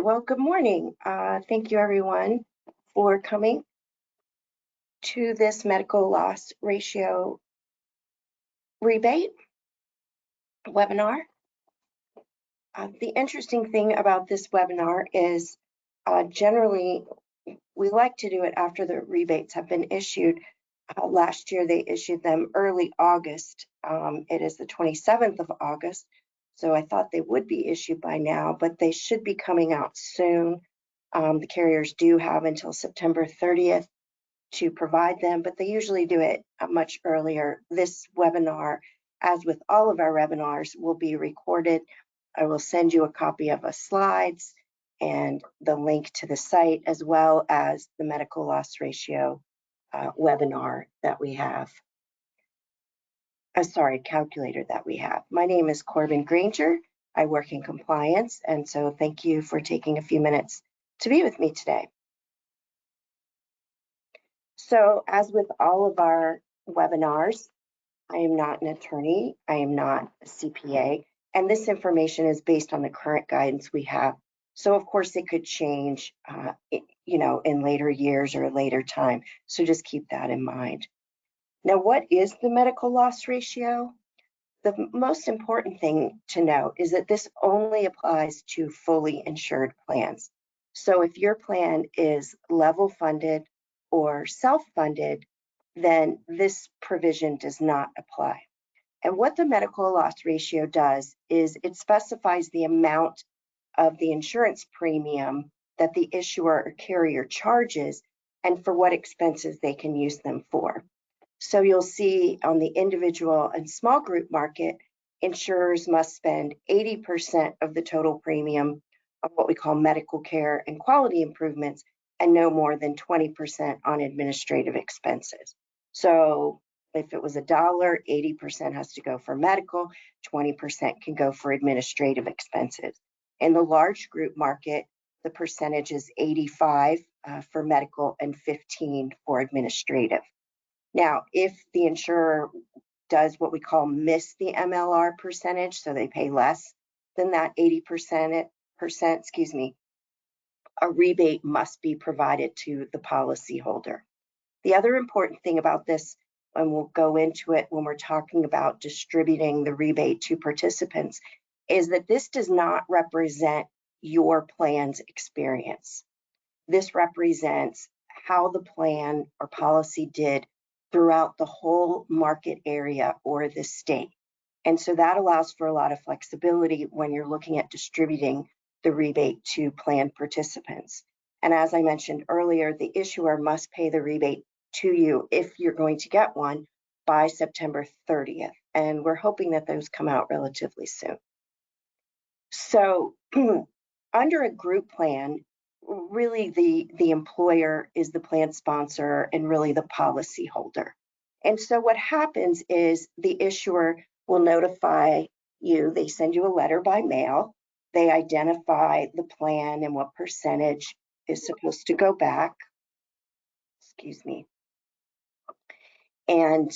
Well, good morning. Thank you everyone for coming to this medical loss ratio rebate webinar. The interesting thing about this webinar is generally we like to do it after the rebates have been issued. Last year they issued them early August. It is the 27th of August, so I thought they would be issued by now, but they should be coming out soon. The carriers do have until September 30th to provide them, but they usually do it much earlier. This webinar, as with all of our webinars, will be recorded. I will send you a copy of the slides and the link to the site, as well as the medical loss ratio webinar that we have. Calculator that we have. My name is Corbin Granger. I work in compliance, and so thank you for taking a few minutes to be with me today. So as with all of our webinars, I am not an attorney, I am not a CPA, and this information is based on the current guidance we have. So of course it could change, in later years or a later time. So just keep that in mind. Now, what is the medical loss ratio? The most important thing to note is that this only applies to fully insured plans. So if your plan is level funded or self-funded, then this provision does not apply. And what the medical loss ratio does is it specifies the amount of the insurance premium that the issuer or carrier charges and for what expenses they can use them for. So you'll see on the individual and small group market, insurers must spend 80% of the total premium on what we call medical care and quality improvements, and no more than 20% on administrative expenses. So if it was $1, 80% has to go for medical, 20% can go for administrative expenses. In the large group market, the percentage is 85 for medical and 15 for administrative. Now, if the insurer does what we call miss the MLR percentage, so they pay less than that 80%, a rebate must be provided to the policyholder. The other important thing about this, and we'll go into it when we're talking about distributing the rebate to participants, is that this does not represent your plan's experience. This represents how the plan or policy did throughout the whole market area or the state. And so that allows for a lot of flexibility when you're looking at distributing the rebate to plan participants. And as I mentioned earlier, the issuer must pay the rebate to you if you're going to get one by September 30th. And we're hoping that those come out relatively soon. So under a group plan, really the employer is the plan sponsor and really the policy holder. And so what happens is the issuer will notify you, they send you a letter by mail, they identify the plan and what percentage is supposed to go back, and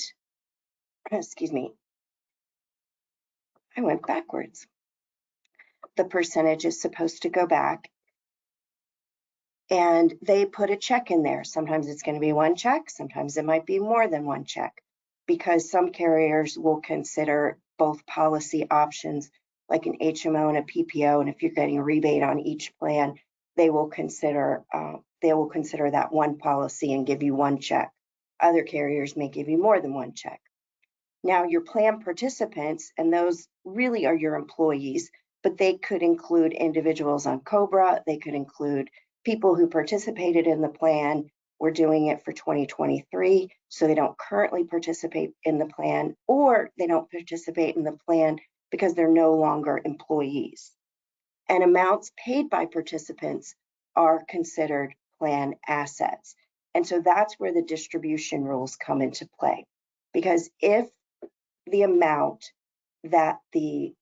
I went backwards. The percentage is supposed to go back, and they put a check in there. Sometimes it's going to be one check, sometimes it might be more than one check, because some carriers will consider both policy options like an HMO and a PPO, and if you're getting a rebate on each plan, they will consider that one policy and give you one check. Other carriers may give you more than one check. Now, your plan participants, and those really are your employees, but they could include individuals on COBRA, they could include people who participated in the plan, were doing it for 2023, so they don't currently participate in the plan, or they don't participate in the plan because they're no longer employees. And amounts paid by participants are considered plan assets. And so that's where the distribution rules come into play. Because if the amount that the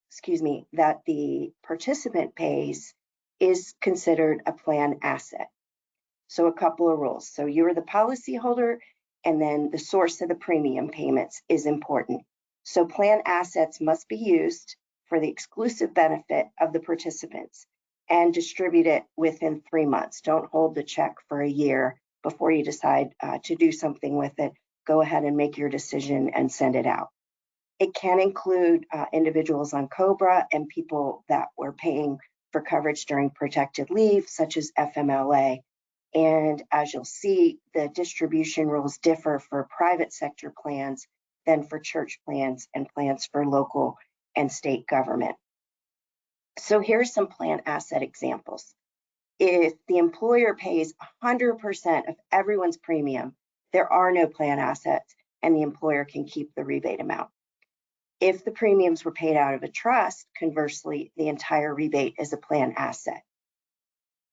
participant pays is considered a plan asset. So a couple of rules. So you're the policy holder, and then the source of the premium payments is important. So plan assets must be used for the exclusive benefit of the participants. and distribute it within 3 months. Don't hold the check for a year before you decide to do something with it. Go ahead and make your decision and send it out. It can include individuals on COBRA and people that were paying for coverage during protected leave, such as FMLA. And as you'll see, the distribution rules differ for private sector plans than for church plans and plans for local and state government. So here's some plan asset examples. If the employer pays 100% of everyone's premium, there are no plan assets and the employer can keep the rebate amount. If the premiums were paid out of a trust, conversely, the entire rebate is a plan asset.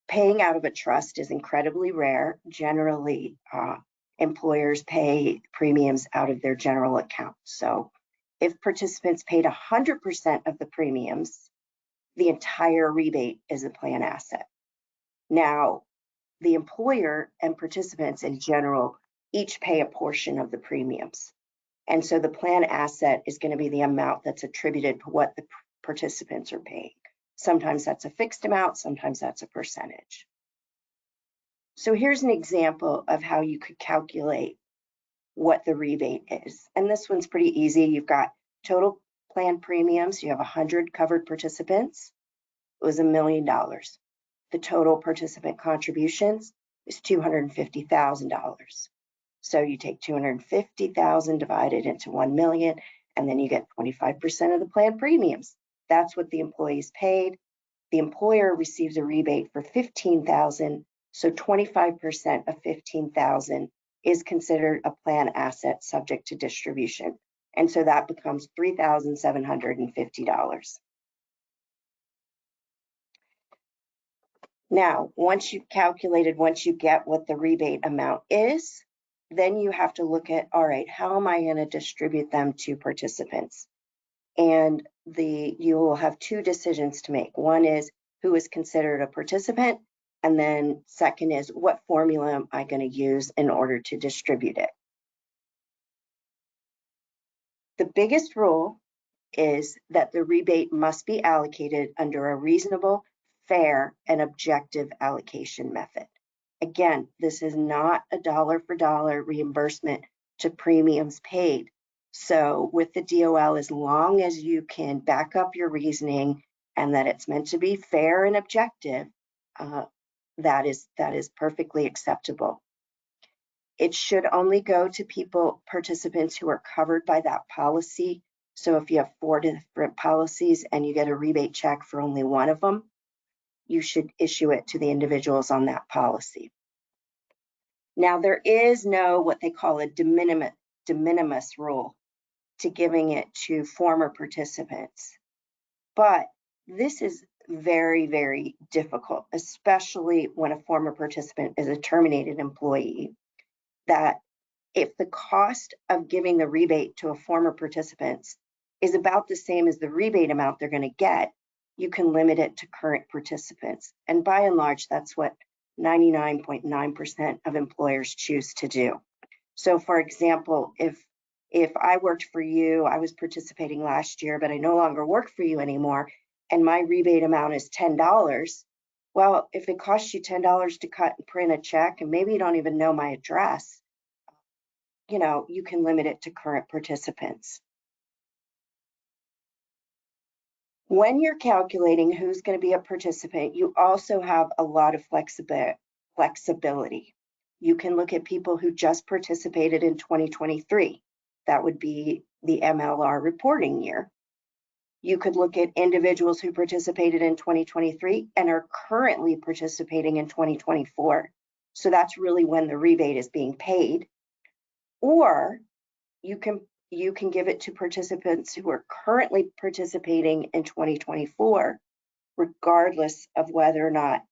Paying out of a trust is incredibly rare. Generally, employers pay premiums out of their general account. So if participants paid 100% of the premiums, the entire rebate is a plan asset. Now, the employer and participants in general each pay a portion of the premiums. And so the plan asset is going to be the amount that's attributed to what the participants are paying. Sometimes that's a fixed amount, sometimes that's a percentage. So here's an example of how you could calculate what the rebate is. And this one's pretty easy. You've got total plan premiums. You have 100 covered participants. It was $1 million. The total participant contributions is $250,000. So you take $250,000 divided into 1 million, and then you get 25% of the plan premiums. That's what the employees paid. The employer receives a rebate for $15,000, so 25% of $15,000 is considered a plan asset subject to distribution. And so that becomes $3,750. Now, once you get what the rebate amount is, then you have to look at, all right, how am I going to distribute them to participants? And you will have two decisions to make. One is who is considered a participant, and then second is what formula am I going to use in order to distribute it? The biggest rule is that the rebate must be allocated under a reasonable, fair, and objective allocation method. Again, this is not a dollar for dollar reimbursement to premiums paid. So with the DOL, as long as you can back up your reasoning and that it's meant to be fair and objective, that is perfectly acceptable. It should only go to participants who are covered by that policy. So if you have 4 different policies and you get a rebate check for only one of them, you should issue it to the individuals on that policy. Now, there is no what they call a de minimis rule to giving it to former participants. But this is very, very difficult, especially when a former participant is a terminated employee, that if the cost of giving the rebate to a former participant is about the same as the rebate amount they're going to get, you can limit it to current participants. And by and large, that's what 99.9% of employers choose to do. So for example, if I worked for you, I was participating last year, but I no longer work for you anymore, and my rebate amount is $10, well, if it costs you $10 to cut and print a check, and maybe you don't even know my address, you can limit it to current participants. When you're calculating who's going to be a participant, you also have a lot of flexibility. You can look at people who just participated in 2023. That would be the MLR reporting year. You could look at individuals who participated in 2023 and are currently participating in 2024. So that's really when the rebate is being paid. Or you can give it to participants who are currently participating in 2024, regardless of whether or not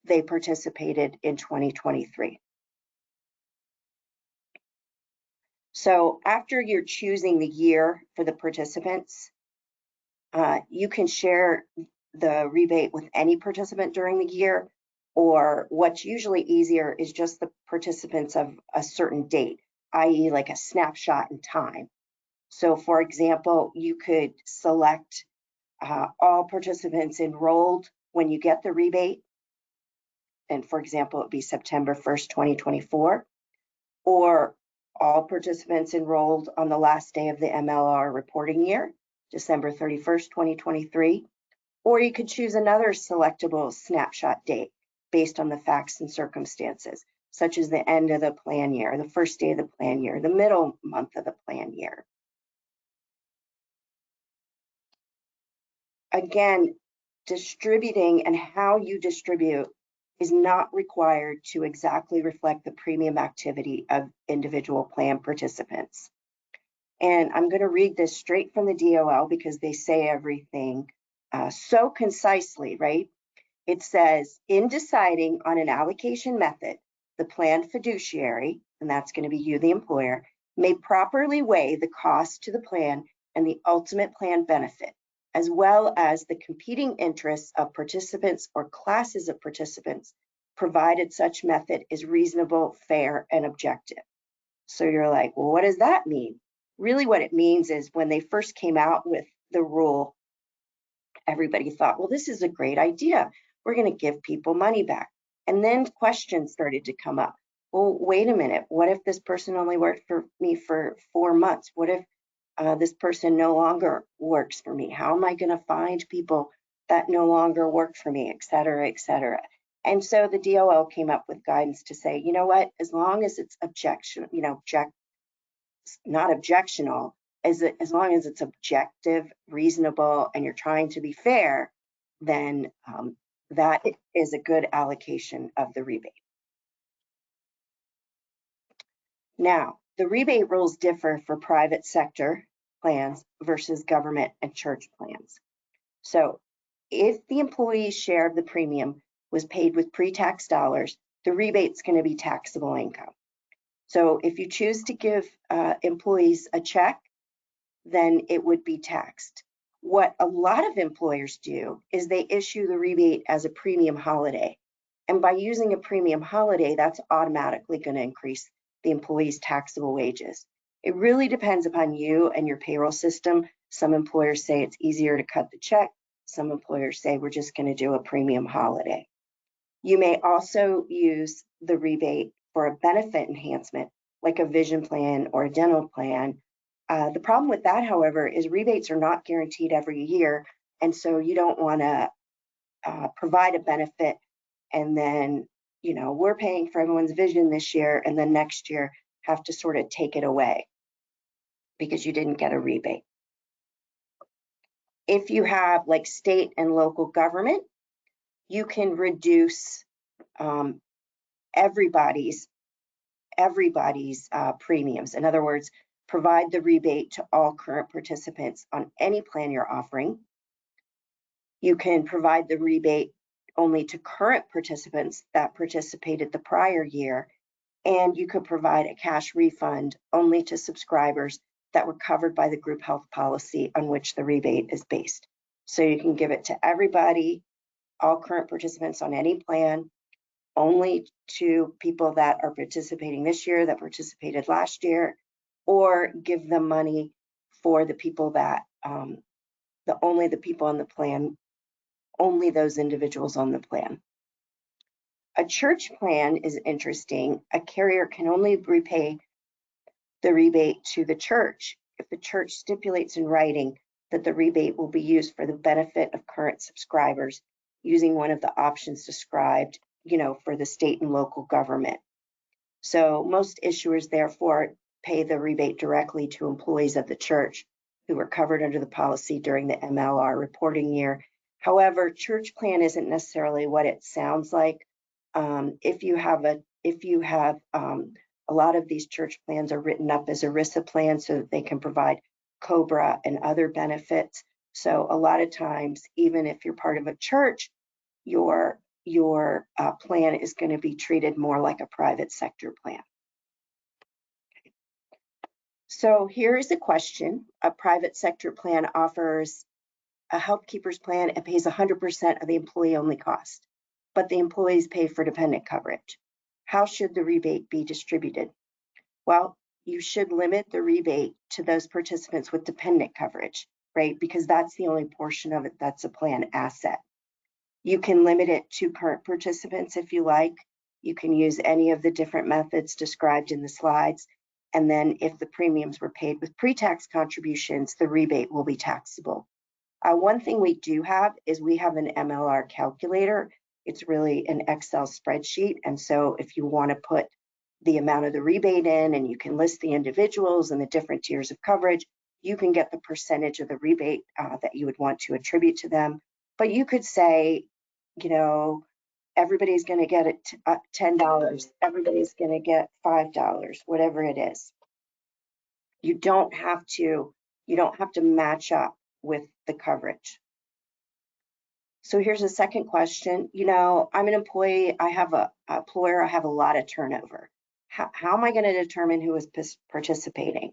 they participated in 2023. So after you're choosing the year for the participants, you can share the rebate with any participant during the year, or what's usually easier is just the participants of a certain date, i.e. like a snapshot in time. So for example, you could select all participants enrolled when you get the rebate, and for example, it'd be September 1st, 2024, or all participants enrolled on the last day of the MLR reporting year, December 31st, 2023, or you could choose another selectable snapshot date based on the facts and circumstances, such as the end of the plan year, the first day of the plan year, the middle month of the plan year. Again, distributing and how you distribute is not required to exactly reflect the premium activity of individual plan participants. And I'm going to read this straight from the DOL because they say everything so concisely, right? It says, in deciding on an allocation method, the plan fiduciary, and that's going to be you, the employer, may properly weigh the cost to the plan and the ultimate plan benefit, as well as the competing interests of participants or classes of participants, provided such method is reasonable, fair, and objective. So you're like, well, what does that mean? Really what it means is when they first came out with the rule, everybody thought, well, this is a great idea. We're going to give people money back. And then questions started to come up. Well, wait a minute. What if this person only worked for me for 4 months? What if this person no longer works for me? How am I going to find people that no longer work for me, et cetera, et cetera? And so the DOL came up with guidance to say, you know what, as long as it's not objectionable, as long as it's objective, reasonable, and you're trying to be fair, then that is a good allocation of the rebate. Now, the rebate rules differ for private sector plans versus government and church plans. So if the employee's share of the premium was paid with pre-tax dollars, the rebate's going to be taxable income. So if you choose to give employees a check, then it would be taxed. What a lot of employers do is they issue the rebate as a premium holiday. And by using a premium holiday, that's automatically going to increase the employee's taxable wages. It really depends upon you and your payroll system. Some employers say it's easier to cut the check. Some employers say we're just going to do a premium holiday. You may also use the rebate for a benefit enhancement, like a vision plan or a dental plan. The problem with that, however, is rebates are not guaranteed every year. And so you don't want to provide a benefit and then, we're paying for everyone's vision this year and then next year have to sort of take it away because you didn't get a rebate. If you have like state and local government, you can reduce everybody's premiums. In other words, provide the rebate to all current participants on any plan you're offering. You can provide the rebate only to current participants that participated the prior year, and you could provide a cash refund only to subscribers that were covered by the group health policy on which the rebate is based. So you can give it to everybody, all current participants on any plan, only to people that are participating this year that participated last year, or give them money for the people that only the people on the plan, only those individuals on the plan. A church plan is interesting. A carrier can only repay the rebate to the church if the church stipulates in writing that the rebate will be used for the benefit of current subscribers using one of the options described, for the state and local government. So most issuers therefore pay the rebate directly to employees of the church who were covered under the policy during the MLR reporting year. However, church plan isn't necessarily what it sounds like. If you have a lot of these church plans are written up as ERISA plans so that they can provide COBRA and other benefits. So a lot of times, even if you're part of a church, your plan is going to be treated more like a private sector plan. So here is a question. A private sector plan offers a health keepers plan and pays 100% of the employee-only cost, but the employees pay for dependent coverage. How should the rebate be distributed? Well, you should limit the rebate to those participants with dependent coverage, right? Because that's the only portion of it that's a plan asset. You can limit it to current participants if you like. You can use any of the different methods described in the slides. And then if the premiums were paid with pre-tax contributions, the rebate will be taxable. One thing we do have is we have an MLR calculator. It's really an Excel spreadsheet. And so if you want to put the amount of the rebate in and you can list the individuals and the different tiers of coverage, you can get the percentage of the rebate that you would want to attribute to them. But you could say, you know, everybody's going to get it $10, everybody's going to get $5, whatever it is. You don't have to match up with the coverage. So here's a second question. You know, I'm an employee, I have a employer, I have a lot of turnover. How am I going to determine who is participating?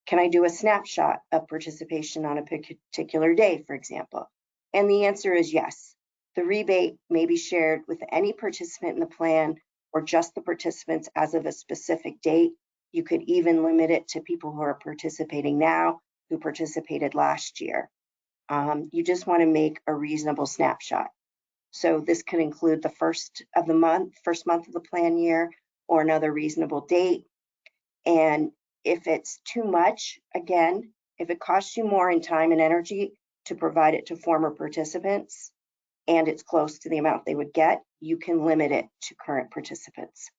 Can I do a snapshot of participation on a particular day, for example? And the answer is yes. The rebate may be shared with any participant in the plan or just the participants as of a specific date. You could even limit it to people who are participating now who participated last year. You just want to make a reasonable snapshot. So this could include the first month of the plan year, or another reasonable date. And if it's too much, again, if it costs you more in time and energy to provide it to former participants and it's close to the amount they would get, you can limit it to current participants.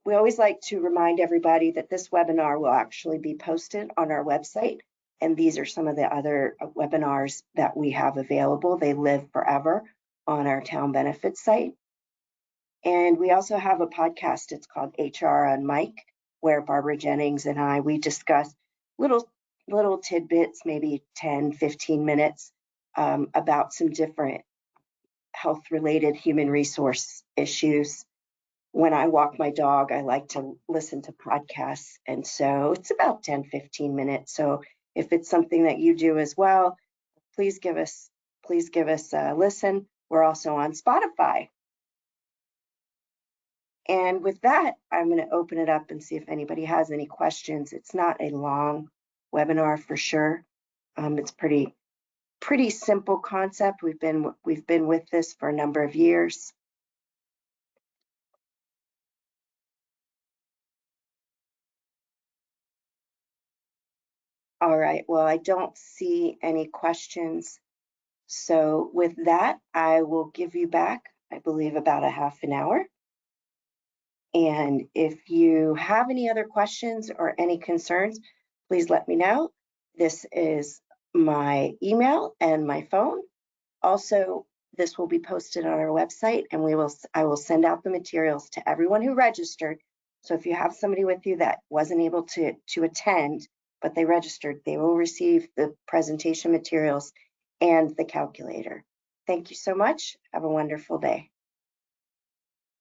We always like to remind everybody that this webinar will actually be posted on our website. And these are some of the other webinars that we have available. They live forever on our Towne Benefits site. And we also have a podcast. It's called HR on Mic, where Barbara Jennings and we discuss little tidbits, maybe 10, 15 minutes about some different health-related human resource issues. When I walk my dog, I like to listen to podcasts. And so it's about 10, 15 minutes. So if it's something that you do as well, please give us a listen. We're also on Spotify. And with that, I'm going to open it up and see if anybody has any questions. It's not a long webinar for sure. It's pretty simple concept. We've been with this for a number of years. All right, well, I don't see any questions. So with that, I will give you back, I believe, about a half an hour. And if you have any other questions or any concerns, please let me know. This is my email and my phone. Also, this will be posted on our website, and I will send out the materials to everyone who registered. So if you have somebody with you that wasn't able to attend, but they registered, they will receive the presentation materials and the calculator. Thank you so much. Have a wonderful day.